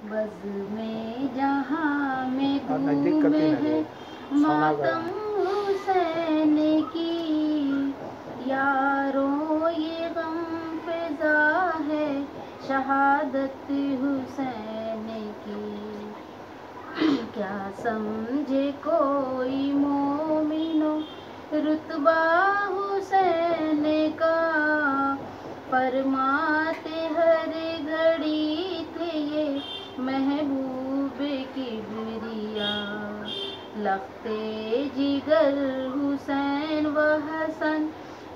بزم جہاں میں دھوم ہے ماتم حسین کی، یاروں یہ غم فضا ہے شہادت حسین کی۔ کیا سمجھے کوئی مومنو رتبہ حسین کا، فرماتے ہر گھڑی تھے یہ محبوب کبریا۔ لخت جگر حسین و حسن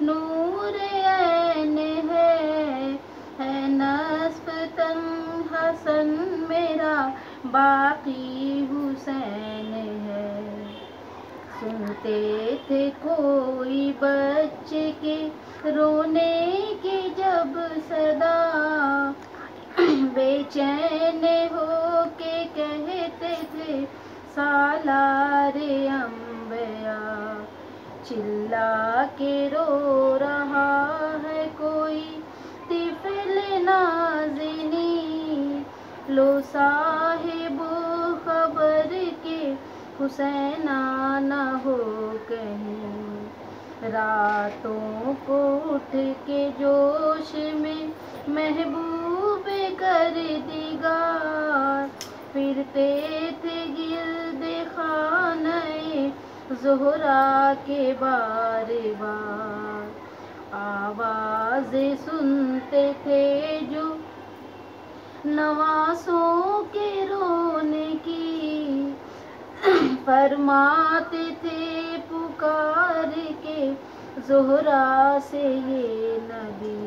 نور عین ہے نصف تن حسن میرا باقی حسین ہے۔ سنتے تھے کوئی بچے کے رونے کی جب صدا، بے چین ہو کے کہتے تھے سالار انبیاء۔ چلا کے رو رہا ہے کوئی طفل نازنین، لو صاحب خبر کے حسین آنا ہو کہیں۔ راتوں کو اٹھ کے جوش میں محبوب کردگار، پھرتے تھے گرد خانہ زہرا کے بار بار۔ آوازیں سنتے تھے جو نواسوں کے رونے کی، فرماتے تھے پکار کے زہرا سے یہ نبی۔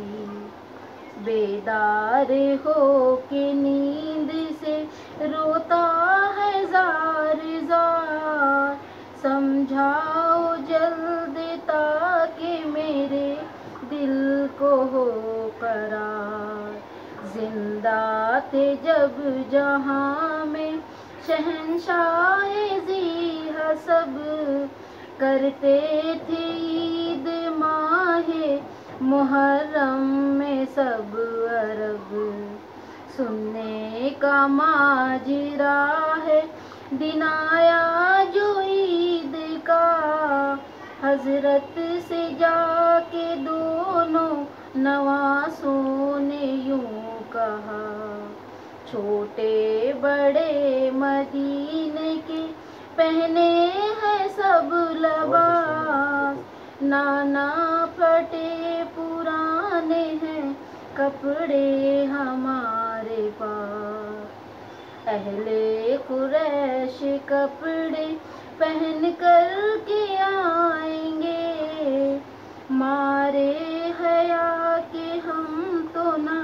بیدار ہو کے نیند سے روتا ہے زار زار، سمجھاؤ جلد تاکہ میرے دل کو ہو قرار۔ زندہ تھے جب جہاں میں شہنشاہ ذی حسب، کرتے تھے عید ماہ محرم میں سب عرب۔ سننے کا ماجرا ہے دن آیا جو عید کا، حضرت سے جا کے دونوں نواسوں نے یوں کہا، چھوٹے بڑے مدینے کے پہنے ہیں سب لباس، نانا پھٹے پرانے ہیں کپڑے ہمارے پاس۔ اہل قریش کپڑے پہن کر کے آئیں گے، مارے حیا کہ ہم تو نہ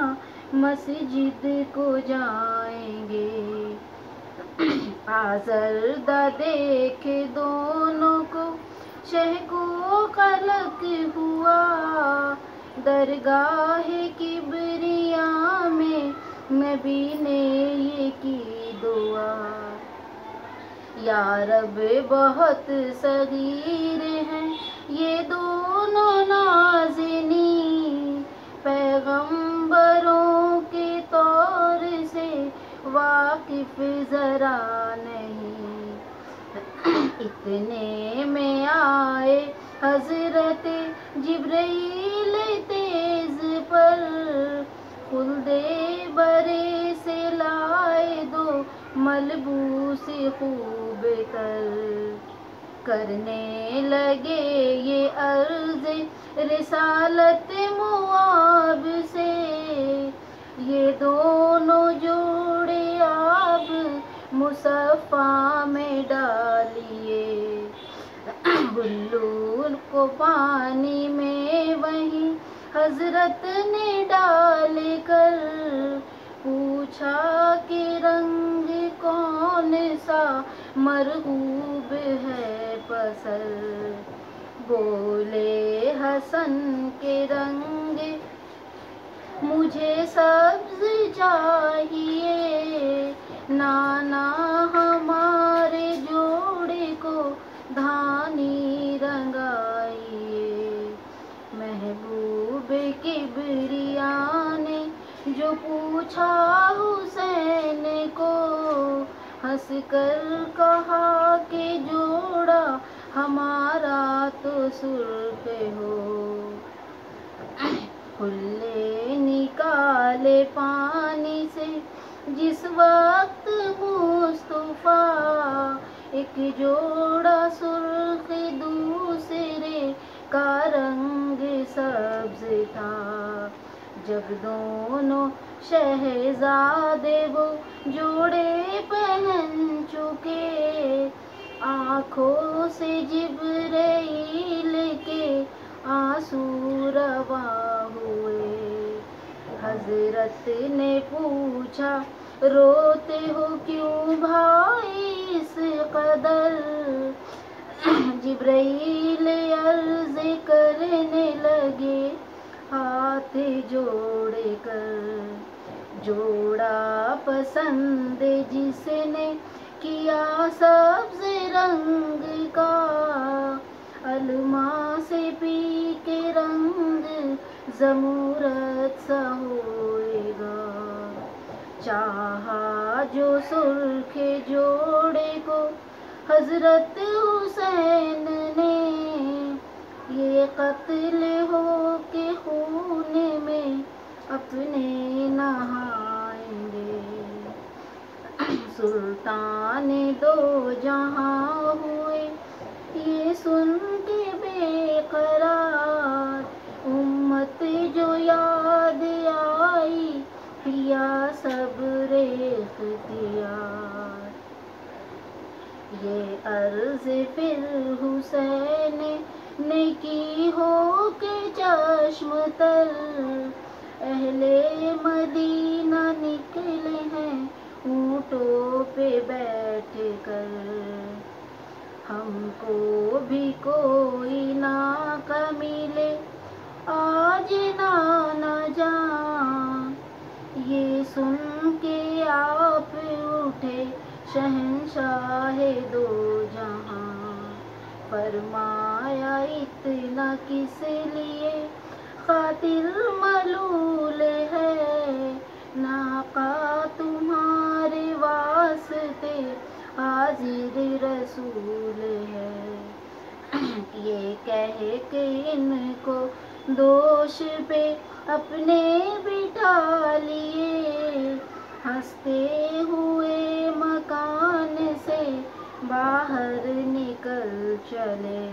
مسجد کو جائیں گے۔ آزردہ دیکھ دونوں کو شہ کو قلق ہوا، درگاہ کبریا میں نبی نے یہ کی دعا، یا رب بہت صغیر ہیں یہ دونوں نازنین، پیغمبروں کے طور سے واقف ذرا نہیں۔ اتنے میں آئے حضرت جبرائیل تیز پر، خلد برے سے لائے دو ملبوس خوب تر، کرنے لگے یہ عرض رسالت مواب سے، یہ دونوں جوڑے آپ مصفا میں ڈالیے۔ بلور کو پانی میں وہیں حضرت نے ڈال کر، پوچھا کہ رنگ کون سا مرغوب ہے پسر، بولے حسن کے رنگ مجھے سبز چاہیے، نانا ہمارے جوڑے کو دھانی رنگائیے۔ محبوب کبریا نے جو پوچھا حسین کو ہنس کر کہا کہ جوڑا ہمارا تو سرخ ہو، کھلے نکالے پانی سے جس وقت مصطفیٰ، ایک جوڑا سرخ دوسرے کا رنگ سبز تھا، جب دونوں شہزادے وہ جوڑے پہن چکے، آنکھوں سے جبرائیل کے آنسو رواں ہوئے، حضرت نے پوچھا روتے ہو کیوں بھائی اس قدر، جبرائیل عرض کرنے لگے ہاتھ جوڑ کر، جوڑا پسند جس نے کیا سبز رنگ کا، الماس پی کے رنگ زمرد سا ہوئے گا، چاہا جو سرخ جوڑے کو حضرت حسین نے، یہ قتل ہو کے خون میں اپنے نہائیں گے، سلطان دو جہاں ہوئے یہ سن کے بے قرار، امت جو یاد آئی کیا صبر اختیار، یہ عرض پھر حسین نے کی ہو کے چشم تر، اہل مدینہ نکلے ہیں اونٹوں پہ بیٹھ کر، ہم کو بھی کوئی ناقہ ملے آج نانا جان، یہ سن کے آپ اٹھے شہنشاہ دو جہاں، فرمایا اتنا کس لیے خاطر ملول ہے، ناقہ تمہارے واسطے حاضر رسول ہے، یہ کہہ کے ان کو دوش پہ اپنے بٹھا لیے، ہنستے ہوئے مکان سے باہر نکل چلے،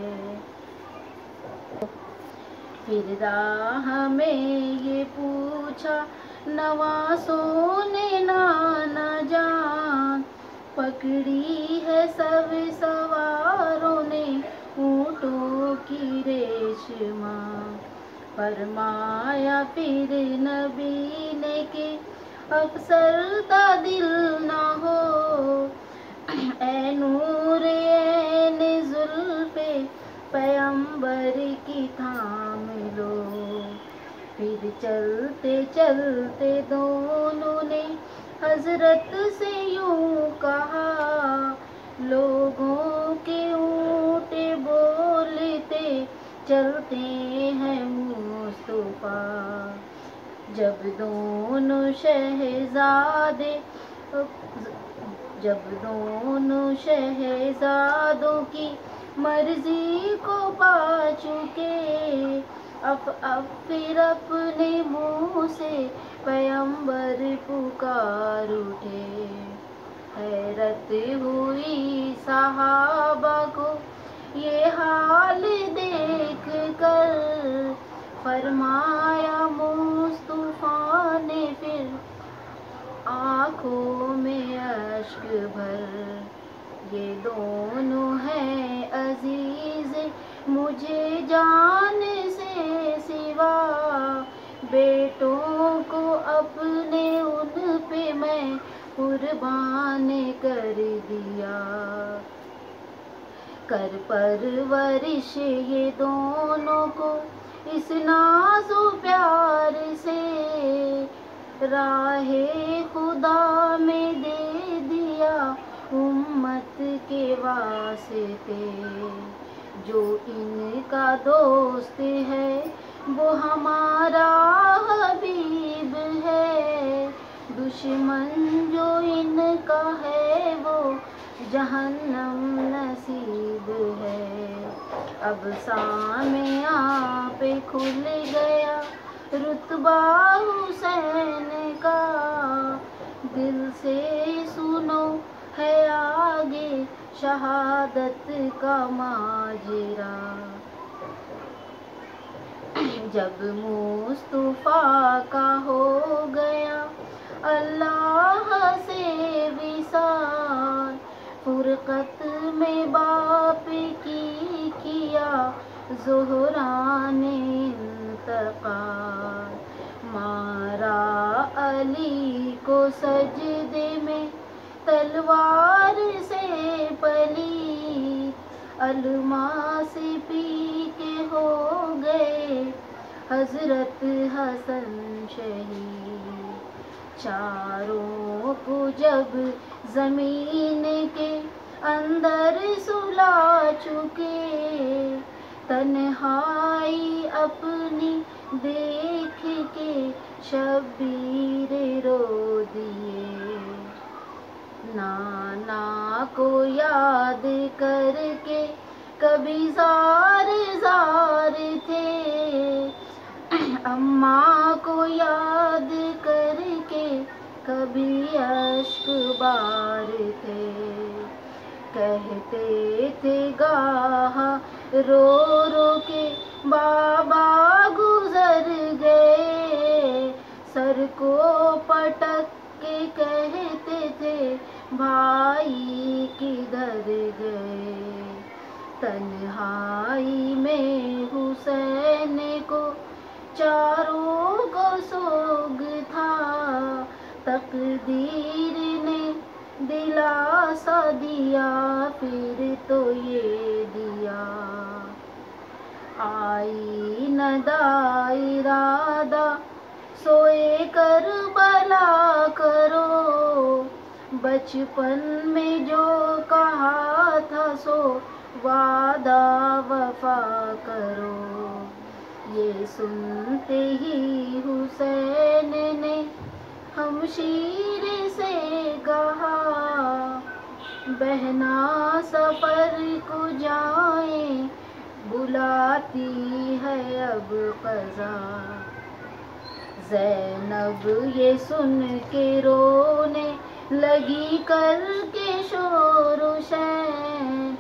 پھر راہ میں یہ پوچھا نواسوں نے نانا جان، پکڑی ہے سب سواروں نے اونٹوں کی ریشماں، فرمایا پھر نبی نے کہ افسردہ دل نہ ہو، اے نور عین زلف پیغمبر کی تھام لو، پھر چلتے چلتے دونوں نے حضرت سے یوں کہا، لوگوں کے اونٹ بولتے چلتے ہیں مصطفیٰ، جب دونوں شہزادوں کی مرضی کو پا چکے، پھر اپنے منہ سے پیغمبر پکار اٹھے، حیرت ہوئی صحابہ کو یہ حال دیکھ کر، فرمایا مصطفیٰ نے پھر آنکھوں میں اشک بھر، یہ دونوں ہیں عزیز مجھے جان سے سوا، بیٹوں کو اپنے ان پہ میں قربان کر دیا، کر پرورش یہ دونوں کو اس ناز و پیار سے، راہ خدا میں دے دیا امت کے واسطے، جو ان کا دوست ہے وہ ہمارا حبیب ہے، دشمن جو ان جہنم نصیب ہے۔ اب سامعاں پہ کھل گیا رتبہ حسین کا، دل سے سنو ہے آگے شہادت کا ماجرا۔ جب مصطفیٰ کا ہو گیا اللہ سے وصال، فرقت میں باپ کی کیا زہرا نے انتقال، مارا علی کو سجدے میں تلوار سے پلید، الماس پی کے ہو گئے حضرت حسن شہید۔ چاروں کو جب زمین کے اندر سلا چکے، تنہائی اپنی دیکھ کے شبیر رو دیے، نانا کو یاد کر کے کبھی زار زار تھے، اماں کو یاد کر کے کبھی اشک بار تھے، کہتے تھے گاہ رو رو کے بابا گزر گئے، سر کو پٹک کے کہتے تھے بھائی کدھر گئے، تنہائی میں حسین کو چاروں کو سوگ تھا، تقدیر نے دلاسا دیا پھر تو یہ دیا، آئی نداء ارادہ سوئے کربلا کرو، بچپن میں جو کہا تھا سو وعدہ وفا کرو، یہ سنتے ہی حسین نے ہمشیر سے کہا، بہنا سفر کو جائیں بلاتی ہے اب قضا، زینب یہ سن کے رونے لگی کر کے شور و شین،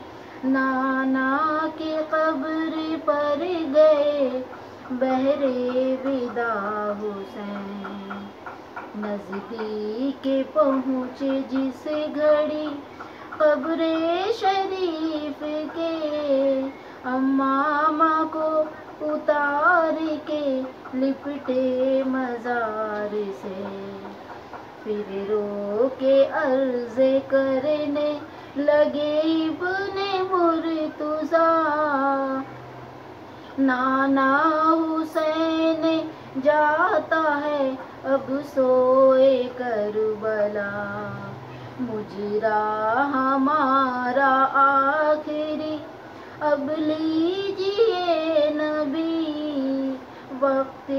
نانا کی قبر پر گئے بہرے وداع حسین، نزدیک پہنچے جس گھڑی قبر شریف کے، امامہ کو اتار کے لپٹے مزار سے، پھر رو کے عرض کرنے لگے ابن مرتضیٰ، نانا حسین جاتا ہے اب سوئے کربلا، مجرا ہمارا آخری اب لیجیے نبی، وقت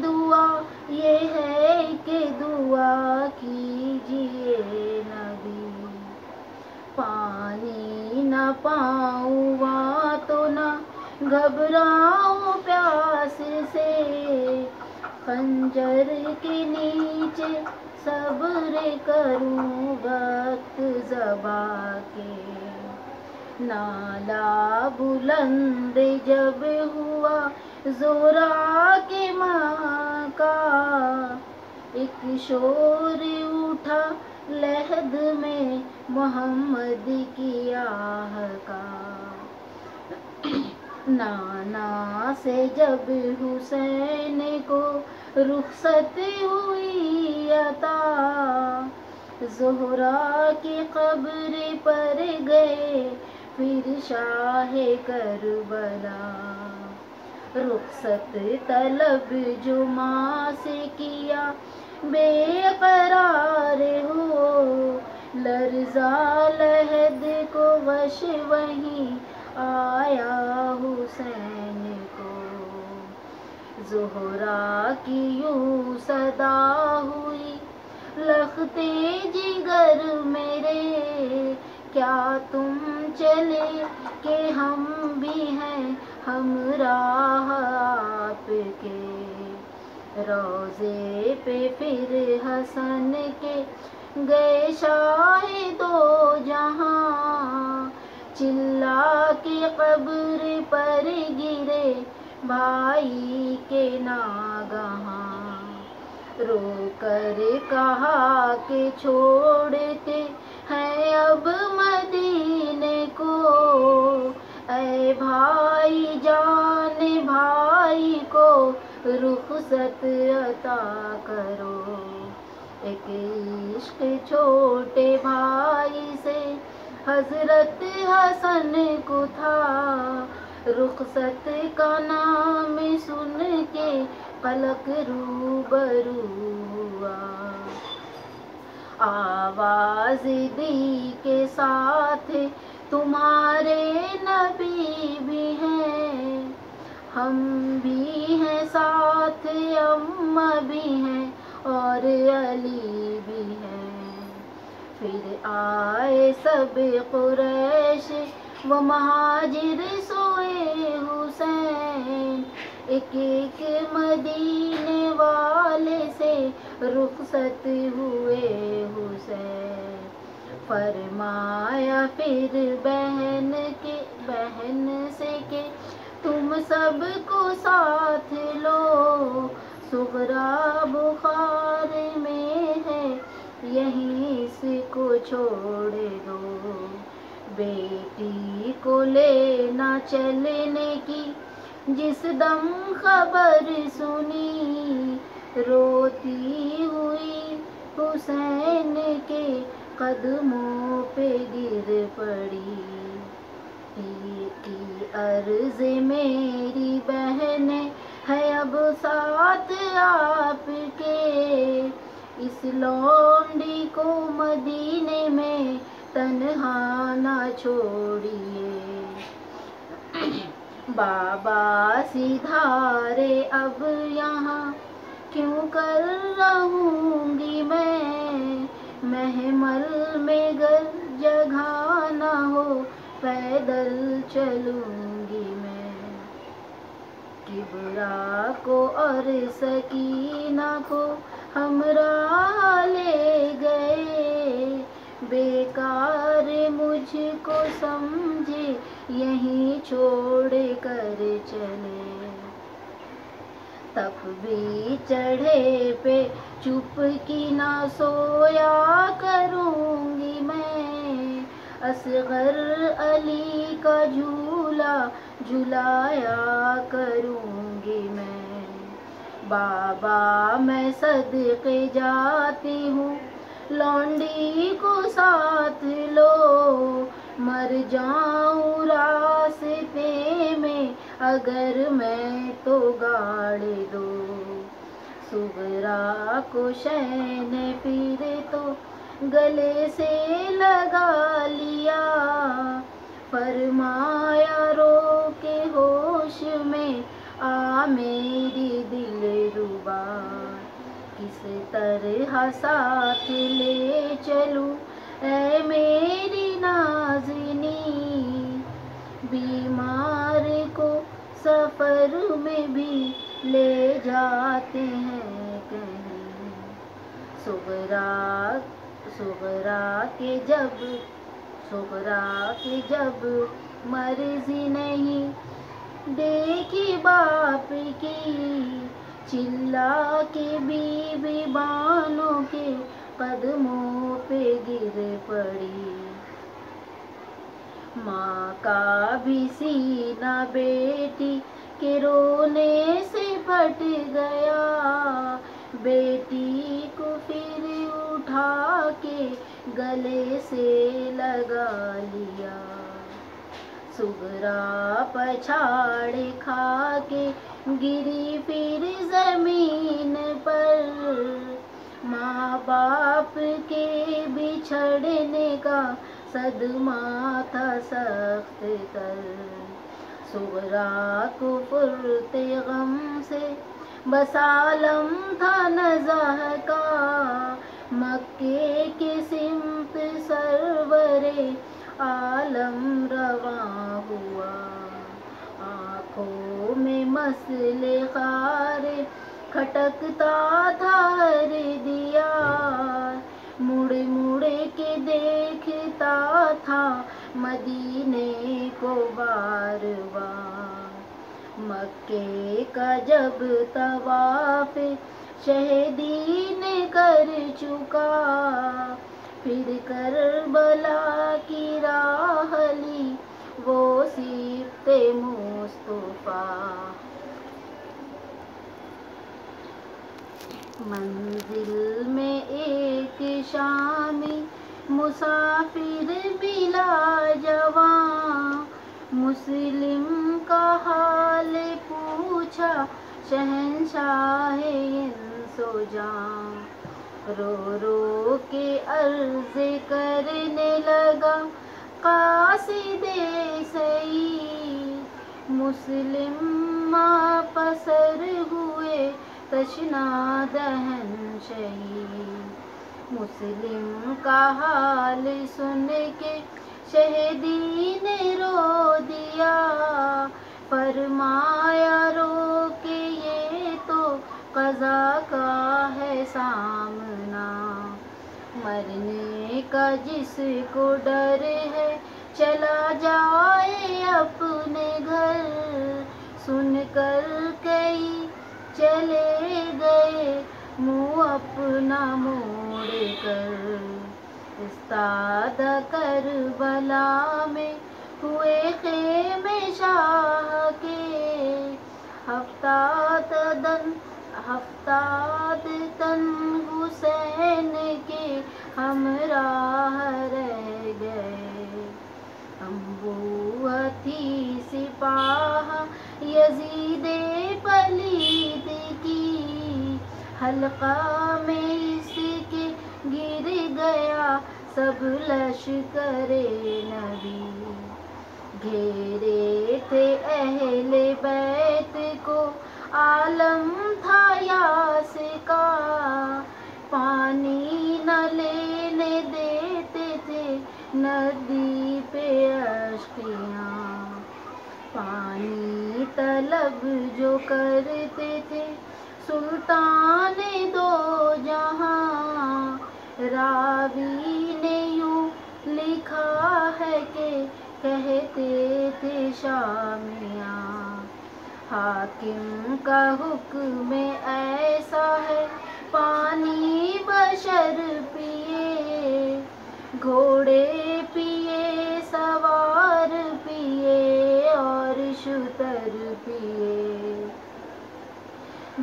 دعا یہ ہے کہ دعا کیجیے نبی، پانی نہ پاؤں وہاں تو نہ گھبراؤں پیاس سے، خنجر کے نیچے صبر کروں وقت ذبح کے، نالا بلند جب ہوا زہرا کے ماں کا، ایک شور اٹھا لحد میں محمد کی آہ کا، نانا سے جب حسین کو رخصت ہوئی عطا، زہرا کی قبر پر گئے پھر شاہ کربلا، رخصت طلب جو ماں سے کیا بے قرار ہو، لرزا لحد کو وش وہیں آیا حسین کو، زہرا کی یوں صدا ہوئی لختے جگر میرے، کیا تم چلے کہ ہم بھی ہیں ہمراہ آپ کے، روضے پہ پھر حسن کے گئے شاہ دو جہاں، چلا کے قبر پر گرے بھائی کے ناگہاں، رو کر کہا کہ چھوڑتے ہیں اب مدینے کو، اے بھائی جان بھائی کو رخصت عطا کرو، ایک عشق چھوٹے بھائی سے حضرت حسن کو تھا، رخصت کا نام سن کے قلق روبرو ہوا، آواز دی کے ساتھ تمہارے نبی بھی ہیں، ہم بھی ہیں ساتھ، اماں بھی ہیں اور علی بھی ہیں، پھر آئے سب قریش و مہاجر سوئے حسین، ایک ایک مدینے والے سے رخصت ہوئے حسین، فرمایا پھر بہن سے کہ تم سب کو ساتھ لو، صغرا بخار میں ہے یہیں اس کو چھوڑ دو، بیٹی کو لینا چلنے کی جس دم خبر سنی، روتی ہوئی حسین کے قدموں پہ گر پڑی، کی عرض میری بہن ہے اب ساتھ آپ کے، اس لونڈی کو مدینے میں تنہا نہ چھوڑیے، بابا سدھارے اب یہاں کیوں کر رہوں گی میں، محمل میں گر جگہ نہ ہو پیدل چلوں گی میں، کبریٰ کو اور سکینہ کو ہمراہ لے گئے، بیکار مجھ کو سمجھے یہیں چھوڑ کر چلے، تپ بھی چڑھے پہ چپ کی نہ سویا کروں گی میں، اصغر علی کا جھولا جھلایا کروں گی میں، بابا میں صدقے جاتی ہوں لونڈی کو ساتھ لو، مر جاؤں راستے میں اگر میں تو گاڑ دو، صغرا کو شین پھر تو گلے سے لگا لیا، فرمایا رو کے ہوش میں آ میری دل ربا، کس طرح ساتھ لے چلوں اے میری نازنی، بیمار کو سفر میں بھی لے جاتے ہیں کہیں، صغرا کے جب مرضی نہیں دیکھی باپ کی، چلا کے بیوی بانوں کے قدموں پہ گر پڑی، ماں کا بھی سینہ بیٹی کے رونے سے پھٹ گیا، بیٹی کو پھر اٹھا کے گلے سے لگا لیا، صغرا پچھاڑ کھا کے گری پھر زمین پر، ماں باپ کے بچھڑنے کا صدمہ تھا سخت تر، صغرا کو فرتے غم سے بس عالم تھا نزع کا، مکے کے سمت سرورے عالم رواں ہوا، آنکھوں میں مسئلے خارے کھٹکتا تھا ہر دیار، مڑ مڑ کے دیکھتا تھا مدینے کو بار بار، مکے کا جب طواف شہیدی نے کر چکا، پھر کربلا کی راہ لی وہ صفت مصطفیٰ، منزل میں ایک شامی مسافر ملا جواں، مسلم کا حال پوچھا شہنشاہ انس و جاں، رو رو کے عرض کرنے لگا قاصد سعید، مسلم پسر ہوئے تشنا دہن شہید، مسلم کا حال سن کے شہیدی نے رو دیا، فرمایا رو کے یہ تو قضا کا ہے سامنا، مرنے کا جس کو ڈر ہے چلا جائے اپنے گھر، سن کر کئی چلے گئے منہ اپنا موڑ کر، استاد کربلا میں ہوئے خیمے شاہ کے، ہفتاد تن حسین کے ہمراہ رہ گئے، انبوہ تھی سپاہ یزید پلید کی، حلقہ میں اس کے گر گیا سب لشکر نبی، گھیرے تھے اہل بیت کو عالم تھا یاس کا، پانی نہ لینے دیتے تھے ندی پہ اشقیاں، پانی طلب جو کرتے تھے سلطان دو جہاں، راوی نے یوں لکھا ہے کہ کہتے تھے شامیاں، حاکم کا حکم ایسا ہے پانی بشر پیے، گھوڑے پیے سوار پیے اور شتر پیے،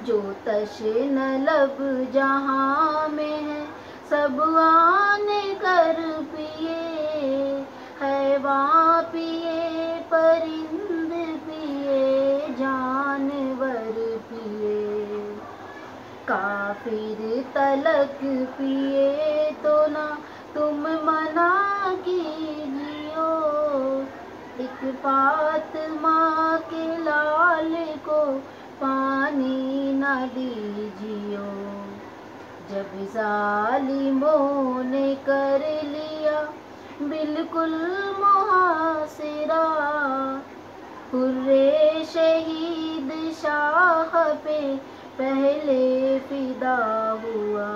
جو تشنہ لب جہاں میں ہے سب آن کر پیے، حیواں پیے پرند پیے جانور پیے، کافر تلک پیے تو نہ تم منع کیجیو، ایک فاطمہ کے لال کو پانی نہ دیجیو، جب ظالموں نے کر لیا بالکل محاصرہ، حرے شہید شاہ پہ پہلے فدا ہوا،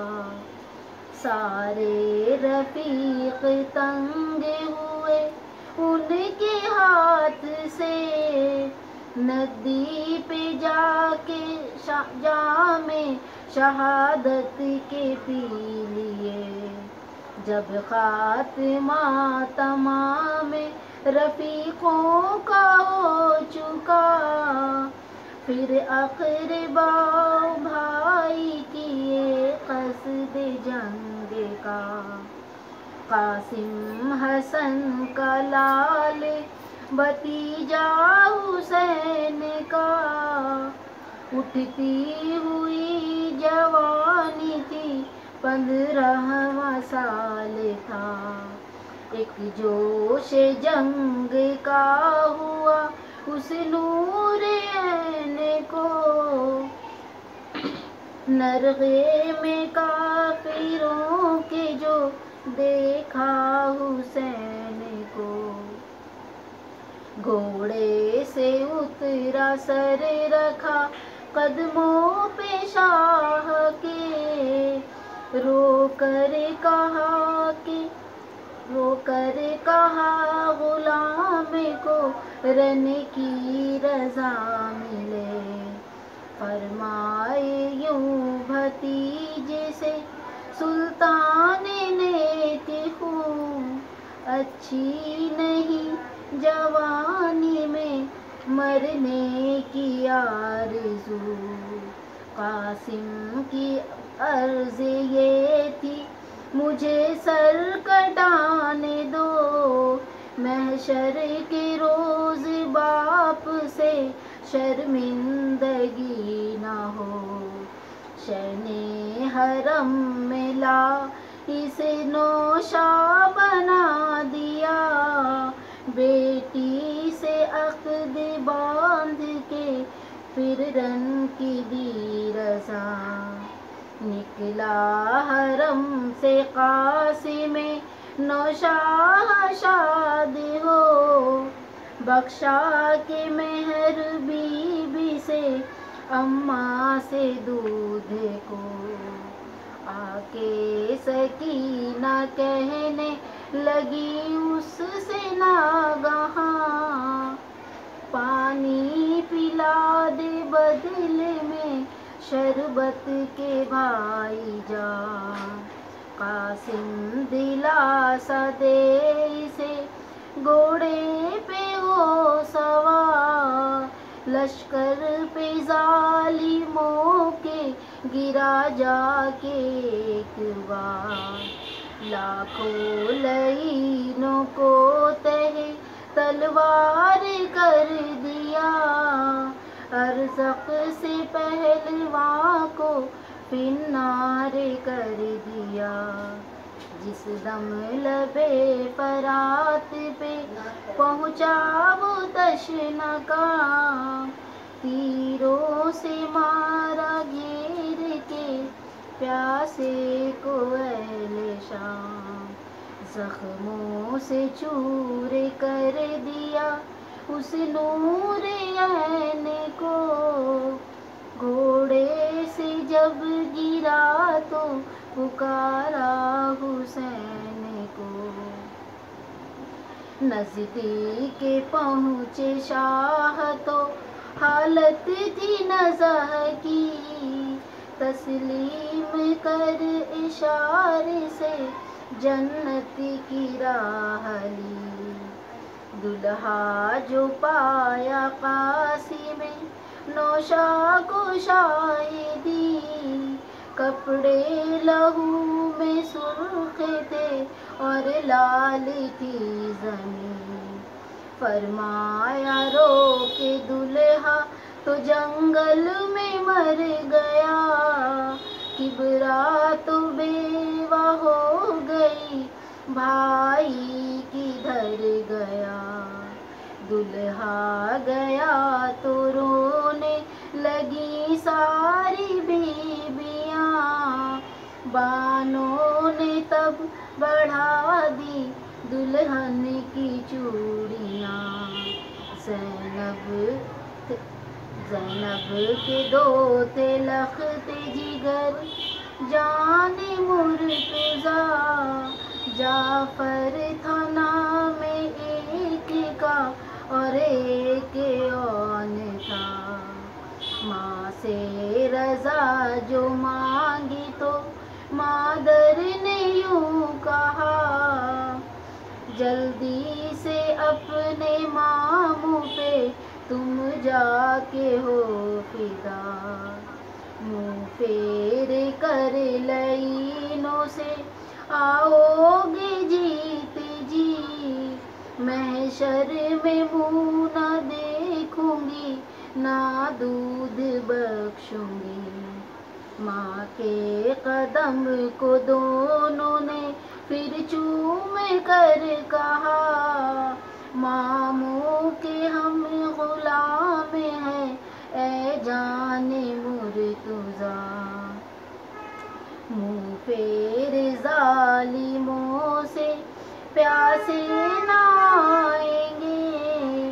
سارے رفیق تنگ ہوئے ان کے ہاتھ سے، ندی پہ جا کے جام شہادت کے پی لیے، جب خاتمہ تمام رفیقوں کا ہو چکا، پھر اقربا بھائی کیے قصد جنگ کا، قاسم حسن کا لال بھتیجا حسین کا، اٹھتی ہوئی جوانی تھی 15واں سال تھا، ایک جوش جنگ کا ہوا اس نور عین کو، نرغے میں کافروں کے جو دیکھا حسین کو، گھوڑے سے اترا سر رکھا قدموں پہ شاہ کے، رو کر کہا غلام کو رن کی رضا ملے، فرمائے یوں بھتیجے سے سلطان نے کہ خوں اچھی نہیں جوانی میں مرنے کی آرزو۔ قاسم کی عرض یہ تھی مجھے سر کٹانے دو، محشر کے روز باپ سے شرمندگی نہ ہو، شہنِ حرم میں لا اسے نوشا بنا دیا، بیٹی سے عقد باندھ کے پھر رن کی دی رضا، نکلا حرم سے قاسم نوشاہ شاد ہو، بخشا کے مہر بی بی سے اماں سے دودھ کو، آ کے سکینہ کہنے لگی اس سے ناگہاں، پانی پلا دے بدلے میں شربت کے بھائی جان، قاسم دلاسا دے اسے گھوڑے پہ ہو سوار، لشکر پہ ظالموں کے گرا جا کے ایک بار، لاکھوں لعینوں کو تہہ تلوار کر دیا، ارزق سے پہلواں کو فنار کر دیا، جس دم لبے فرات پہ پہنچا وہ تشنکا، تیروں سے مارا گھیر کے پیاسے کو اہل شام، زخموں سے چور کر دیا اس نور عین کو، گھوڑے سے جب گرا تو پکارا حسین کو، نزدیک پہنچے شاہ تو حالت تھی نزع کی، تسلیم کر اشارے سے جنت کی راہ لی، دلہا جو پایا قاسم نوشا کو شاہدی، کپڑے لہو میں سرخ تھے اور لال تھی زمین، فرمایا رو کے دلہا تو جنگل میں مر گیا، کبرا تو بیوہ ہو گئی بھائی کدھر گیا، دلہا گیا تو رونے لگی ساری بیویاں، بانوں نے تب بڑھا دی دلہن کی چوڑیاں، زینب کے دو تھے لخت جگر جان مرتضیٰ، جعفر تھا نام ایک کا اور ایک اون تھا، ماں سے رضا جو مانگی تو مادر نے یوں کہا، جلدی سے اپنے ماموں پہ تم جا کے ہو فدا، منہ پھیر کر لعینوں سے آؤ گے جیت جی، محشر میں منہ نہ دیکھوں گی نہ دودھ بخشوں گی، ماں کے قدم کو دونوں نے پھر چوم کر کہا، ماموں کے ہم غلام ہیں اے جان مرتضیٰ، منہ پھیر ظالموں سے پیاسے نہ آئیں گے،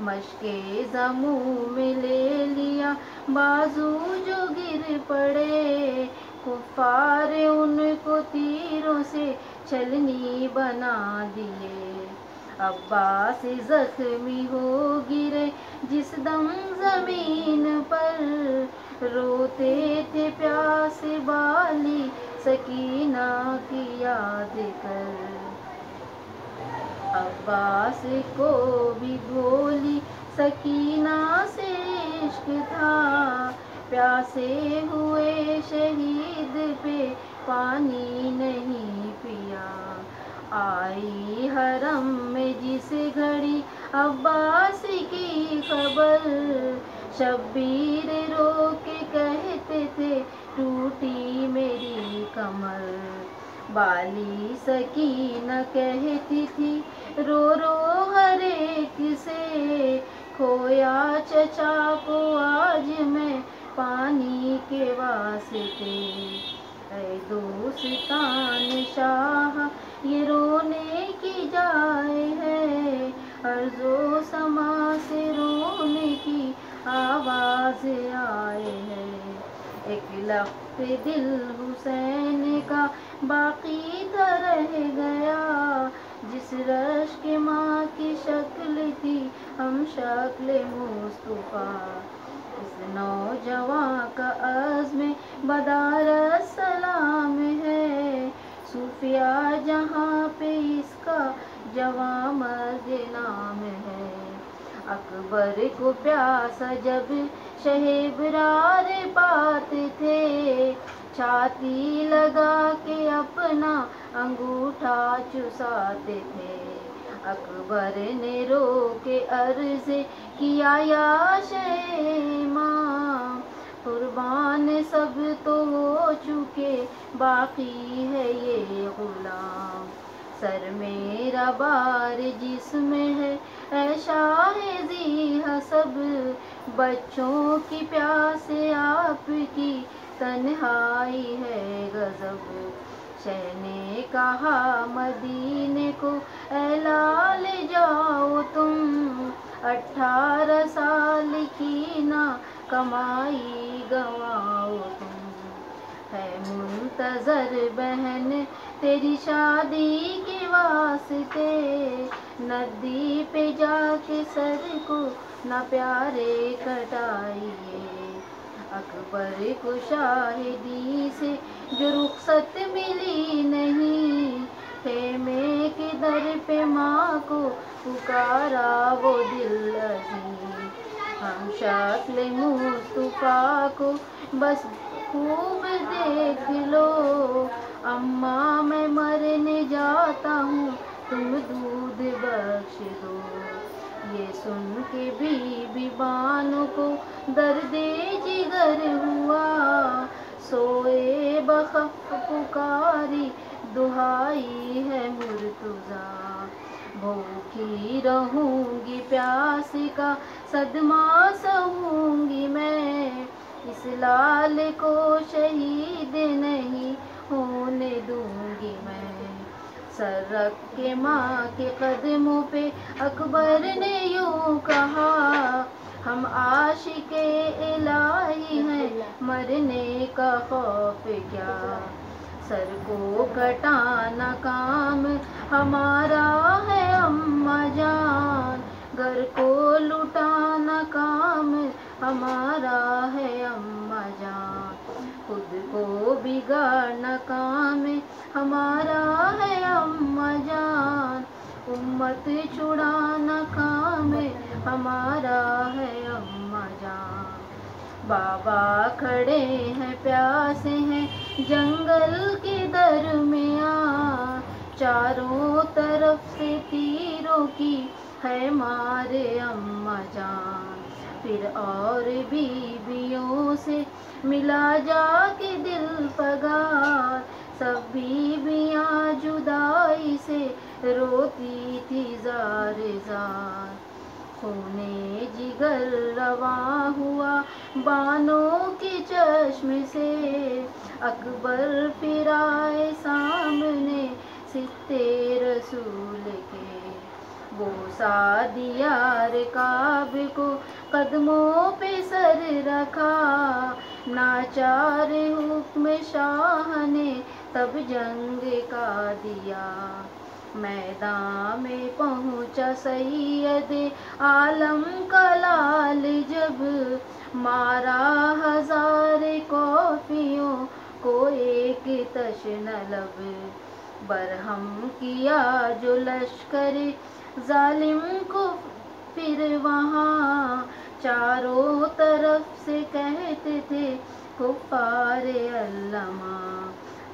مشق ضموں میں لے لیا بازو جو گر پڑے، کفار ان کو تیروں سے چھلنی بنا دیے۔ عباس زخمی ہو گرے جس دم زمین پر، روتے تھے پیاس بالی سکینہ کی یاد کر۔ عباس کو بھی بھولی سکینہ سے عشق تھا، پیاسے ہوئے شہید پہ پانی نہیں پیا۔ آئی حرم میں جس گھڑی عباس کی خبر، شبیر رو کے کہتے تھے ٹوٹی میری کمر۔ بالی سکینہ کہتی تھی رو رو ہر ایک سے، کھویا چچا کو آج میں پانی کے واسطے۔ اے دوستان شاہ یہ رونے کی جائے ہے، ارض و سما سے رونے کی آواز آئے ہے۔ ایک لخت دل حسین کا باقی تھا رہ گیا، جس رشک ماں کی شکل تھی ہم شکل مصطفیٰ۔ اس نوجواں کا عزم بدارت سلام ہے، صوفیہ جہاں پہ اس کا جواں مرد نام ہے۔ اکبر کو پیاسا جب شہ برار بات تھے، چھاتی لگا کے اپنا انگوٹھا چساتے تھے۔ اکبر نے رو کے عرض کیا یا شہ ماں، قربان سب تو ہو چکے باقی ہے یہ غلام۔ سر میرا بار جسم ہے اے شاہ ذی حسب، بچوں کی پیاس آپ کی تنہائی ہے غضب۔ شہ نے کہا مدینے کو اے لال جاؤ تم، 18 سال کی نا کمائی گنواؤ تم۔ ہے منتظر بہن تیری شادی کے واسطے، ندی پہ جا کے سر کو نہ پیارے کٹائیے۔ اکبر کو شاہدی سے جو رخصت ملی نہیں، خیمے کے در پہ ماں کو پکارا وہ دل عظیم۔ ہم شکل مصطفیٰ کو بس خوب دیکھ لو، اماں میں مرنے جاتا ہوں تم دودھ بخش دو۔ یہ سن کے بی بی بانو کو درد جگر ہوا، سوئے بخف پکاری دہائی ہے مرتضیٰ۔ بھوکی رہوں گی پیاس کا صدمہ سہوں گی میں، اس لال کو شہید نہیں ہونے دوں گی میں۔ سر رکھ کے ماں کے قدموں پہ اکبر نے یوں کہا، ہم عاشق الہی ہیں مرنے کا خوف کیا۔ سر کو کٹانا کام ہمارا ہے اماں جان، گھر کو لٹانا کام ہمارا ہے اماں جان، خود کو بگاڑنا کام ہمارا ہے اماں جان، امت چھڑانا کام ہمارا ہے اماں جان۔ بابا کھڑے ہیں پیاسے ہیں جنگل کے درمیاں، چاروں طرف سے تیروں کی ہے مار اماں جان۔ پھر اور بیویوں سے ملا جا کے دل فگار، سب بیویاں جدائی سے روتی تھی زار زار۔ خونے جگر رواں ہوا بانوں کے چشم سے، اکبر پھر آئے سامنے ستے رسول کے۔ بوسا دیا رکاب کو قدموں پہ سر رکھا، ناچار حکم شاہ نے تب جنگ کا دیا۔ میدان میں پہنچا سید عالم کا لال جب، مارا ہزار کوفیوں کو ایک تشنہ لب، برہم کیا جو لشکر ظالم کو پھر وہاں، چاروں طرف سے کہتے تھے کفار علما،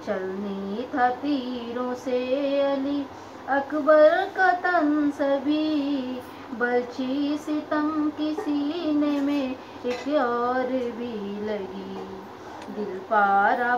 چلنی تھا تیروں سے علی اکبر کا تن سبھی، برچھی ستم کی سینے میں ایک اور بھی لگی، دل پارا